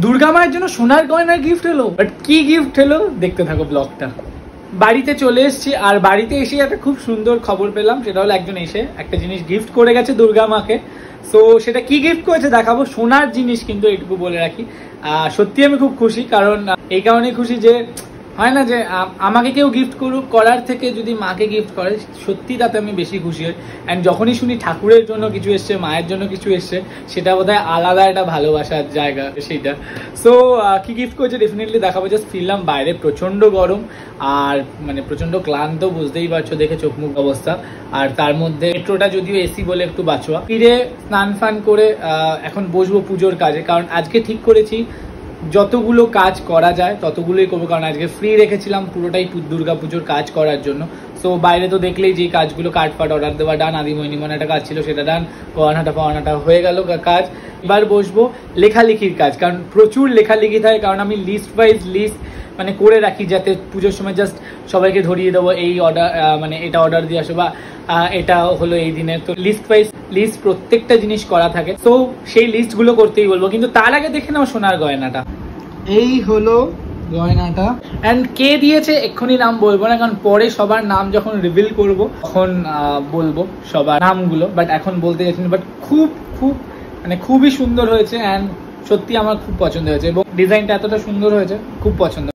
দুর্গা মায়ের জন্য সোনার গয়নার গিফট হলো, বাট কি গিফট হলো দেখতে থাকো ব্লগটা। বাড়িতে চলে এসেছি, আর বাড়িতে এসে একটা খুব সুন্দর খবর পেলাম, সেটা হলো একজন এসে একটা জিনিস গিফট করে গেছে দুর্গা মাকে। সো সেটা কি গিফট করেছে দেখাবো, সোনার জিনিস কিন্তু এইটুকু বলে রাখি। সত্যি আমি খুব খুশি, কারণ এই কারণে খুশি যে হয় না যে আমাকে কেউ গিফট করার থেকে যদি মাকে গিফট করে, সত্যি তাতে আমি বেশি খুশি হই। অ্যান্ড যখনই শুনি ঠাকুরের জন্য কিছু এসছে, মায়ের জন্য কিছু এসছে, সেটা বোধহয় আলাদা একটা ভালোবাসার জায়গা সেইটা। সো কি গিফট করেছে ডেফিনেটলি দেখাবো। জাস্ট ফিরলাম, বাইরে প্রচণ্ড গরম আর মানে প্রচণ্ড ক্লান্ত, বুঝতেই পারছো দেখে চোখ মুখ অবস্থা। আর তার মধ্যে মেট্রোটা যদিও এসি বলে একটু বাঁচোয়া। ফিরে স্নান ফান করে এখন বসবো পুজোর কাজে, কারণ আজকে ঠিক করেছি যতগুলো কাজ করা যায় ততগুলোই করবো, কারণ আজকে ফ্রি রেখেছিলাম পুরোটাই দুর্গা পুজোর কাজ করার জন্য। সো বাইরে তো দেখলেই যে কাজগুলো, কাঠফাট অর্ডার দেওয়া ডান, আদিমণিমন একটা কাজ ছিল সেটা ডান, পাওয়ানাটা হয়ে গেল কাজ। এবার বসবো লেখালেখির কাজ, কারণ প্রচুর লেখালেখি থাকে, কারণ আমি লিস্ট ওয়াইজ লিস্ট মানে করে রাখি, যাতে পুজোর সময় জাস্ট সবাইকে ধরিয়ে দেবো এই অর্ডার, মানে এটা অর্ডার দিয়ে আসো বা এটা হলো এই দিনে। তো লিস্ট ওয়াইজ লিস্ট প্রত্যেকটা জিনিস করা থাকে, তো সেই লিস্টগুলো করতেই বলবো। কিন্তু তার আগে দেখে নাও সোনার গয়নাটা। এই হলো গয়নাটা, অ্যান্ড কে দিয়েছে এক্ষুনি নাম বলবো না, কারণ পরে সবার নাম যখন রিভিল করবো তখন বলবো সবার নামগুলো, বাট এখন বলতে যাচ্ছি না। বাট খুব খুব মানে খুবই সুন্দর হয়েছে, অ্যান্ড সত্যি আমার খুব পছন্দ হয়েছে, এবং ডিজাইনটা এতটা সুন্দর হয়েছে, খুব পছন্দ।